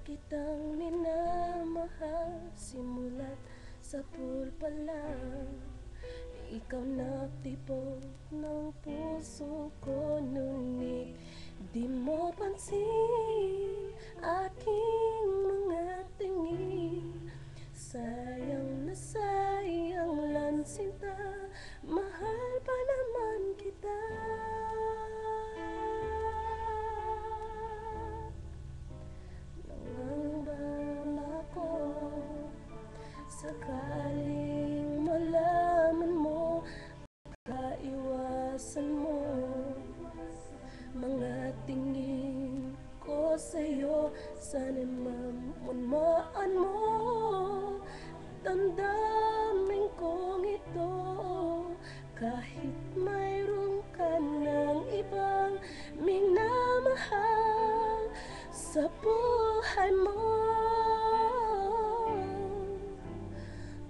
kitang minamahal simula't sa pulpa lang. Ikaw na tibok ng puso ko, ngunit di mo pansin aking mga tingin. Sayang na sayang lang sinta, mahal pa naman kita. Nangangamba ako sakaling malaman mo, kaiwasan mo mga tingin ko sa'yo. Sana'y mamunmaan mo damdamin kong ito. Kahit mayroon ka ng ibang minamahal sa buhay mo,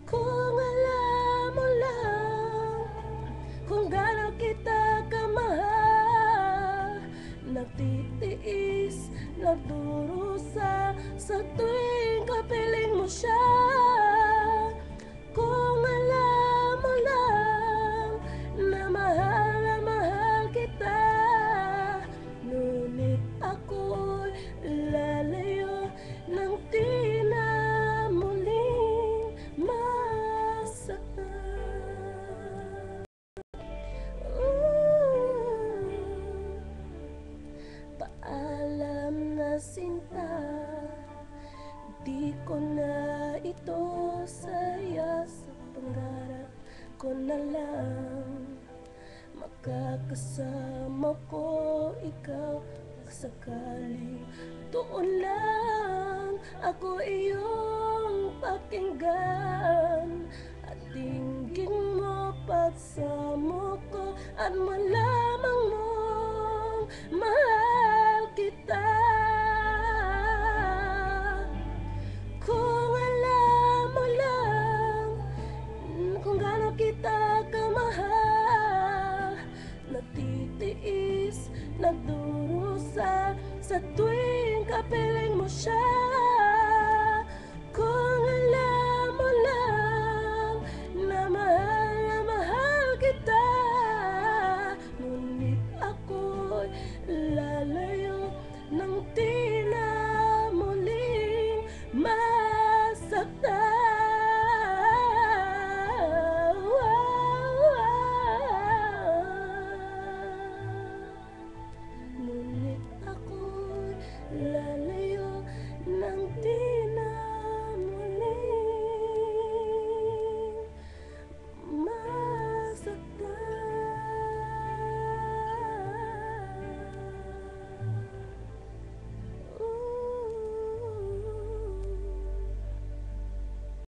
kung alam mo lang kung gaano kita kamahal, nagtitiis, nagdurusa sa tuwing kapiling mo siya. Kung alam mo lang na mahal kita, ngunit ako'y lalayo nang di na muling masaktan. Paalam na sinta, di ko na ito saya. Sa pangarap ko na lang makakasama ko ikaw. Sakaling doon lang ako iyong pakinggan, at dinggin mo pagsamo ko, at malamang mong mahal kita. Kung alam mo lang kung gaano kita kamahal, nagtitiis, nagdurusa sa tuwing kapiling mo siya.